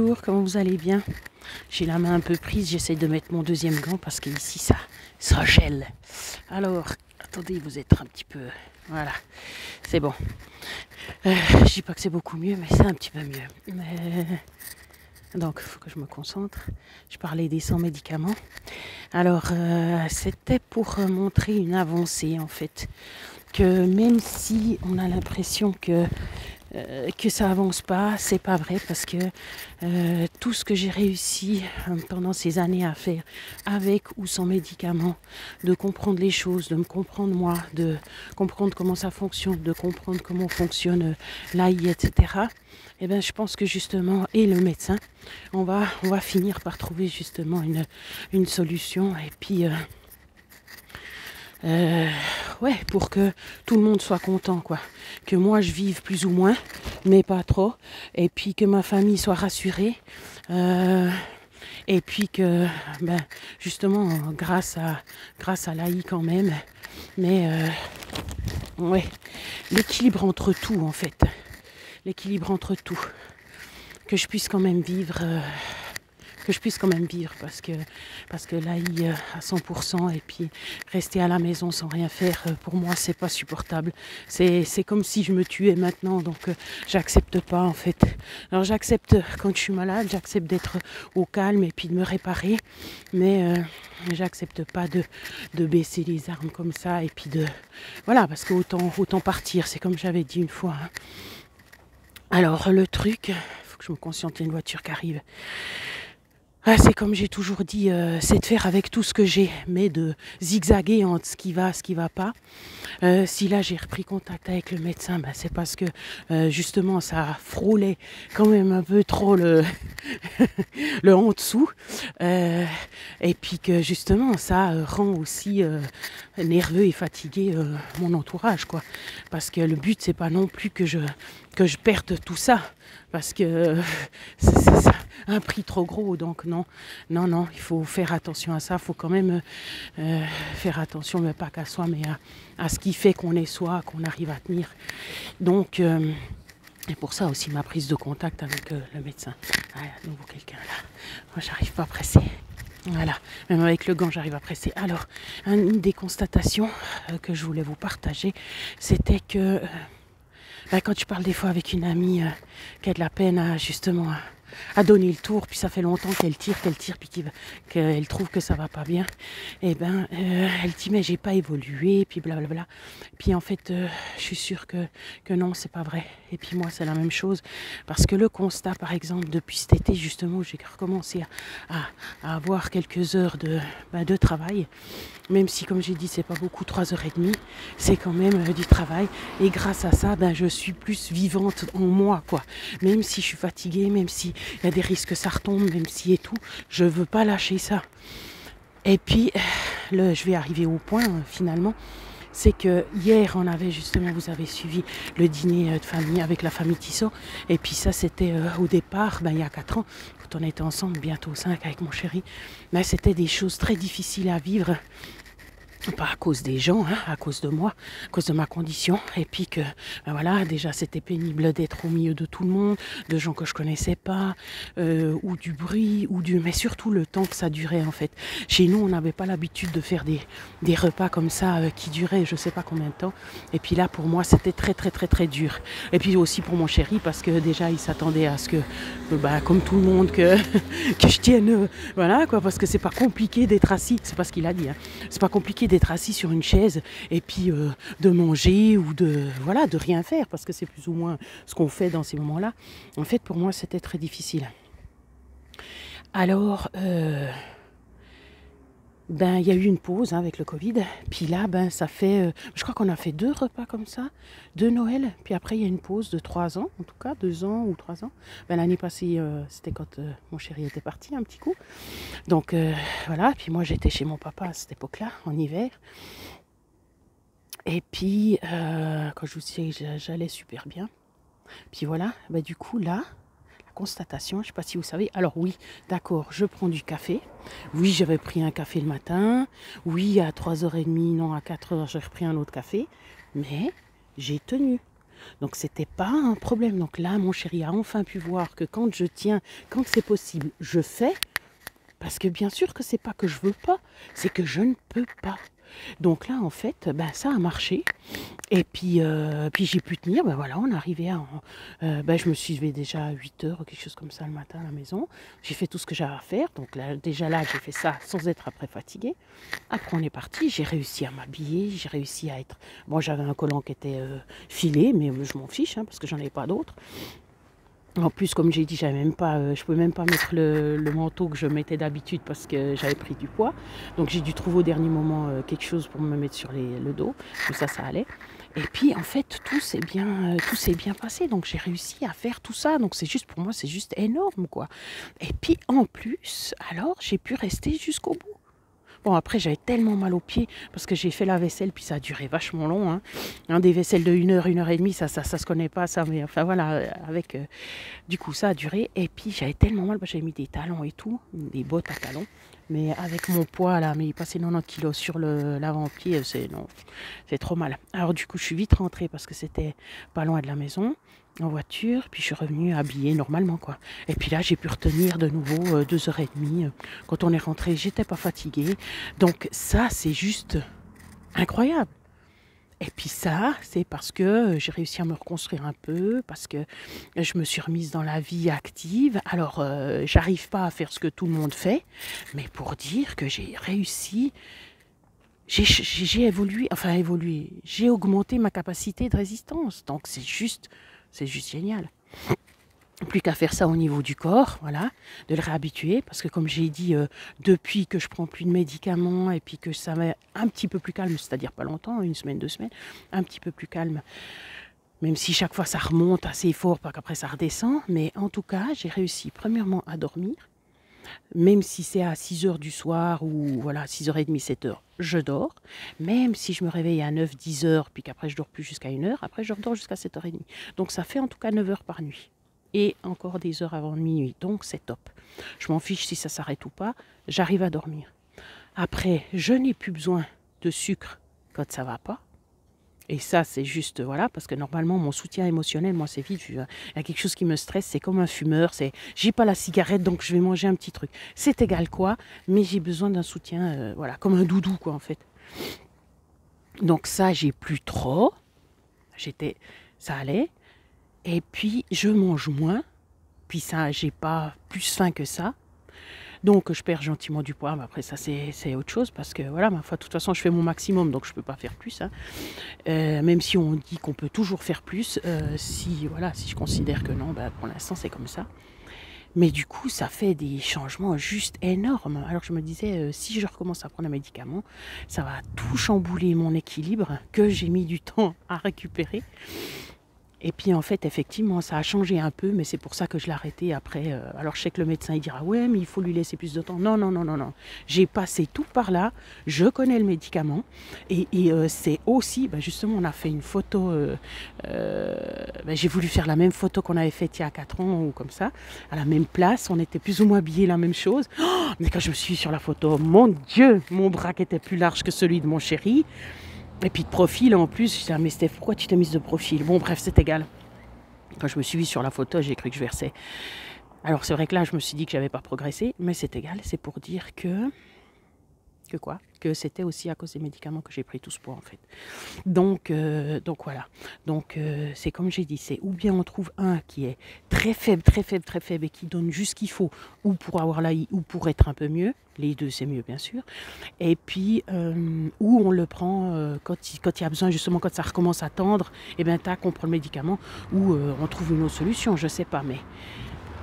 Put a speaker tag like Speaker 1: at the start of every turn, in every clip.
Speaker 1: Bonjour, comment vous allez bien? J'ai la main un peu prise, j'essaie de mettre mon deuxième gant parce qu'ici ça gèle. Alors, attendez, vous êtes un petit peu... Voilà, c'est bon. Je dis pas que c'est beaucoup mieux, mais c'est un petit peu mieux. Donc, il faut que je me concentre. Je parlais des 100 médicaments. Alors, c'était pour montrer une avancée, en fait. Que même si on a l'impression que ça avance pas, c'est pas vrai parce que tout ce que j'ai réussi pendant ces années à faire avec ou sans médicaments, de comprendre les choses, de me comprendre moi, de comprendre comment ça fonctionne, de comprendre comment fonctionne l'AI, etc. Eh bien, je pense que justement, et le médecin, on va finir par trouver justement une solution et puis ouais, pour que tout le monde soit content, quoi. Que moi je vive plus ou moins, mais pas trop, et puis que ma famille soit rassurée, et puis que, ben, justement, grâce à l'AI quand même, mais ouais, l'équilibre entre tout en fait, l'équilibre entre tout, que je puisse quand même vivre. Parce que l'AI à 100% et puis rester à la maison sans rien faire, pour moi c'est pas supportable. C'est comme si je me tuais maintenant, donc j'accepte pas en fait. Alors j'accepte quand je suis malade, j'accepte d'être au calme et puis de me réparer, mais j'accepte pas de baisser les armes comme ça et puis de... Voilà, parce que autant partir, c'est comme j'avais dit une fois. Hein. Alors le truc, faut que je me consciente, il y a une voiture qui arrive. Ah, c'est comme j'ai toujours dit, c'est de faire avec tout ce que j'ai, mais de zigzaguer entre ce qui va pas. Si là j'ai repris contact avec le médecin, ben, c'est parce que justement ça frôlait quand même un peu trop le en dessous. Et puis que justement ça rend aussi nerveux et fatigué mon entourage, quoi. Parce que le but c'est pas non plus que je perde tout ça. Parce que c'est un prix trop gros, donc non, il faut faire attention à ça, il faut quand même faire attention, mais pas qu'à soi, mais à ce qui fait qu'on est soi, qu'on arrive à tenir. Donc, et pour ça aussi ma prise de contact avec le médecin. Ah, à nouveau quelqu'un là, moi j'arrive pas à presser. Voilà, même avec le gant, j'arrive à presser. Alors, une des constatations que je voulais vous partager, c'était que quand tu parles des fois avec une amie qui a de la peine à justement à donner le tour, puis ça fait longtemps qu'elle tire, puis qu'elle trouve que ça va pas bien, et ben elle dit mais j'ai pas évolué, puis blablabla. Puis en fait, je suis sûre que non, c'est pas vrai. Et puis moi, c'est la même chose, parce que le constat, par exemple, depuis cet été justement, où j'ai recommencé à avoir quelques heures de travail, même si, comme j'ai dit, c'est pas beaucoup, 3h30, c'est quand même du travail. Et grâce à ça, ben, je suis plus vivante en moi, quoi. Même si je suis fatiguée, même s'il y a des risques que ça retombe, même si et tout, je veux pas lâcher ça. Et puis, je vais arriver au point, finalement, c'est que hier, on avait justement, vous avez suivi le dîner de famille avec la famille Tissot. Et puis ça, c'était au départ, il y a 4 ans, quand on était ensemble, bientôt 5 avec mon chéri. Mais c'était des choses très difficiles à vivre. Pas à cause des gens, hein, à cause de moi, à cause de ma condition. Et puis que, voilà, déjà c'était pénible d'être au milieu de tout le monde, de gens que je connaissais pas, ou du bruit, mais surtout le temps que ça durait en fait. Chez nous, on n'avait pas l'habitude de faire des repas comme ça qui duraient je sais pas combien de temps. Et puis là, pour moi, c'était très très très très dur. Et puis aussi pour mon chéri, parce que déjà, il s'attendait à ce que, comme tout le monde, que je tienne, voilà quoi, parce que c'est pas compliqué d'être assis, c'est pas ce qu'il a dit, hein. C'est pas compliqué d'être assis sur une chaise et puis de manger ou de rien faire, parce que c'est plus ou moins ce qu'on fait dans ces moments-là. En fait, pour moi, c'était très difficile. Alors, il y a eu une pause avec le Covid, puis là, ça fait, je crois qu'on a fait 2 repas comme ça, de Noël, puis après il y a une pause de 3 ans, en tout cas 2 ans ou 3 ans. L'année passée, c'était quand mon chéri était parti un petit coup. Donc voilà, puis moi j'étais chez mon papa à cette époque-là, en hiver. Et puis, quand je vous dis j'allais super bien. Puis voilà, du coup là, la constatation, je ne sais pas si vous savez. Alors oui, d'accord, je prends du café. Oui, j'avais pris un café le matin. Oui, à 3h30, non, à 4h, j'ai repris un autre café. Mais j'ai tenu. Donc c'était pas un problème. Donc là, mon chéri a enfin pu voir que quand je tiens, quand c'est possible, je fais. Parce que bien sûr que c'est pas que je veux pas, c'est que je ne peux pas. Donc là, en fait, ben, ça a marché. Et puis j'ai pu tenir. Ben voilà, on arrivait à... ben, je me suis levée déjà à 8 heures ou quelque chose comme ça le matin à la maison. J'ai fait tout ce que j'avais à faire. Donc là, déjà là, j'ai fait ça sans être après fatiguée. Après, on est parti. J'ai réussi à m'habiller. J'ai réussi à être... Bon, j'avais un collant qui était filé, mais je m'en fiche, hein, parce que j'en avais pas d'autre. En plus, comme j'ai dit, j'avais même pas, je pouvais même pas mettre le manteau que je mettais d'habitude parce que j'avais pris du poids. Donc j'ai dû trouver au dernier moment quelque chose pour me mettre sur le dos. Comme ça allait. Et puis en fait, tout s'est bien passé. Donc j'ai réussi à faire tout ça. Donc c'est juste pour moi, c'est juste énorme quoi. Et puis en plus, alors j'ai pu rester jusqu'au bout. Bon, après, j'avais tellement mal aux pieds parce que j'ai fait la vaisselle, puis ça a duré vachement long. Hein. Des vaisselles de 1 heure et demie, ça se connaît pas, ça. Mais enfin, voilà, avec... du coup, ça a duré. Et puis, j'avais tellement mal, j'avais mis des talons et tout, des bottes à talons. Mais avec mon poids, là, mais il passait 90 kilos sur l'avant-pied, c'est trop mal. Alors, du coup, je suis vite rentrée parce que c'était pas loin de la maison, en voiture. Puis, je suis revenue habillée normalement, quoi. Et puis là, j'ai pu retenir de nouveau 2 heures et demie. Quand on est rentré, j'étais pas fatiguée. Donc, ça, c'est juste incroyable. Et puis ça, c'est parce que j'ai réussi à me reconstruire un peu, parce que je me suis remise dans la vie active. Alors, j'arrive pas à faire ce que tout le monde fait, mais pour dire que j'ai réussi, j'ai évolué, j'ai augmenté ma capacité de résistance. Donc c'est juste génial. Plus qu'à faire ça au niveau du corps, voilà, de le réhabituer, parce que comme j'ai dit, depuis que je prends plus de médicaments et puis que ça va un petit peu plus calme, c'est-à-dire pas longtemps, 1 semaine, 2 semaines, un petit peu plus calme, même si chaque fois ça remonte assez fort, pas qu'après ça redescend, mais en tout cas, j'ai réussi premièrement à dormir, même si c'est à 6 heures du soir ou voilà, 6h30, 7 heures, je dors. Même si je me réveille à 9, 10 heures, puis qu'après je dors plus jusqu'à 1 heure, après je redors jusqu'à 7h30. Donc ça fait en tout cas 9 heures par nuit. Et encore des heures avant minuit. Donc c'est top. Je m'en fiche si ça s'arrête ou pas, j'arrive à dormir. Après, je n'ai plus besoin de sucre quand ça va pas. Et ça, c'est juste, voilà, parce que normalement, mon soutien émotionnel, moi, c'est vite. Il y a quelque chose qui me stresse, c'est comme un fumeur, j'ai pas la cigarette, donc je vais manger un petit truc. C'est égal quoi, mais j'ai besoin d'un soutien, voilà, comme un doudou, quoi, en fait. Donc ça, j'ai plus trop. Ça allait. Et puis, je mange moins. Puis ça, j'ai pas plus faim que ça. Donc, je perds gentiment du poids. Mais après, ça, c'est autre chose. Parce que, voilà, ma foi, de toute façon, je fais mon maximum. Donc, je peux pas faire plus. Hein. Même si on dit qu'on peut toujours faire plus. Si je considère que non, pour l'instant, c'est comme ça. Mais du coup, ça fait des changements juste énormes. Alors, je me disais, si je recommence à prendre un médicament, ça va tout chambouler mon équilibre que j'ai mis du temps à récupérer. Et puis en fait, effectivement, ça a changé un peu, mais c'est pour ça que je l'ai arrêté après. Alors je sais que le médecin il dira, ouais, mais il faut lui laisser plus de temps. Non, non, non, non, non. J'ai passé tout par là, je connais le médicament. Et c'est aussi, justement, on a fait une photo, j'ai voulu faire la même photo qu'on avait faite il y a 4 ans, ou comme ça, à la même place, on était plus ou moins habillés la même chose. Oh, mais quand je me suis sur la photo, mon Dieu, mon bras qui était plus large que celui de mon chéri. Et puis de profil en plus, je disais, mais Steph, pourquoi tu t'es mise de profil? Bon, bref, c'est égal. Quand je me suis vue sur la photo, j'ai cru que je versais. Alors c'est vrai que là, je me suis dit que j'avais pas progressé, mais c'est égal, c'est pour dire que c'était aussi à cause des médicaments que j'ai pris tout ce poids en fait. Donc voilà. Donc c'est comme j'ai dit, c'est ou bien on trouve un qui est très faible, très faible, très faible et qui donne juste ce qu'il faut, ou pour avoir l'AI, ou pour être un peu mieux. Les deux, c'est mieux bien sûr. Et puis où on le prend quand il y a besoin, justement quand ça recommence à tendre, et bien tac, on prend le médicament, ou on trouve une autre solution, je sais pas, mais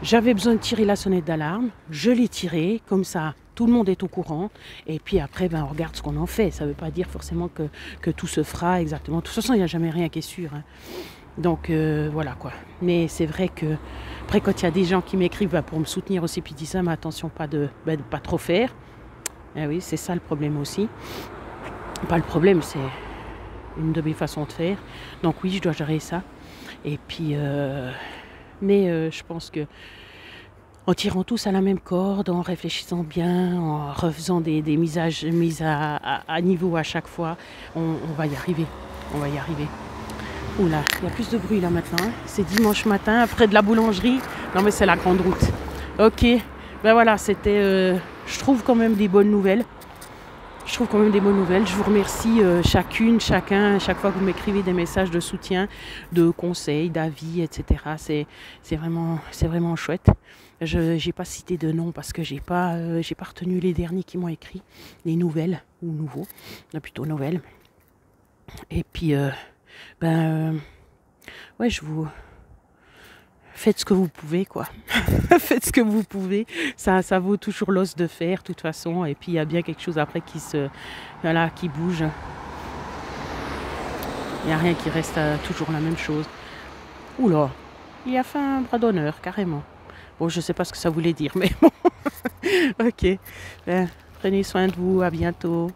Speaker 1: j'avais besoin de tirer la sonnette d'alarme, je l'ai tirée, comme ça tout le monde est au courant, et puis après on regarde ce qu'on en fait. Ça ne veut pas dire forcément que tout se fera exactement. De toute façon, il n'y a jamais rien qui est sûr. Hein. Donc voilà quoi. Mais c'est vrai que, après quand il y a des gens qui m'écrivent pour me soutenir aussi, puis disent ça, mais attention de pas trop faire. Eh oui, c'est ça le problème aussi. Pas le problème, c'est une de mes façons de faire. Donc oui, je dois gérer ça. Et puis... mais je pense que en tirant tous à la même corde, en réfléchissant bien, en refaisant des mises à niveau à chaque fois, on va y arriver. On va y arriver. Oula, il y a plus de bruit là maintenant. Hein. C'est dimanche matin, après de la boulangerie. Non mais c'est la grande route. Ok, ben voilà, c'était, je trouve quand même des bonnes nouvelles. Je vous remercie chacune, chacun, chaque fois que vous m'écrivez des messages de soutien, de conseils, d'avis, etc. C'est vraiment chouette. Je n'ai pas cité de nom parce que j'ai pas retenu les derniers qui m'ont écrit, les nouvelles ou nouveaux, plutôt nouvelles. Et puis, ouais, faites ce que vous pouvez, quoi. Faites ce que vous pouvez. Ça vaut toujours l'os de fer, de toute façon. Et puis, il y a bien quelque chose après qui bouge. Il n'y a rien qui reste toujours la même chose. Oula, il a fait un bras d'honneur, carrément. Bon, je ne sais pas ce que ça voulait dire, mais bon. Ok. Prenez soin de vous, à bientôt.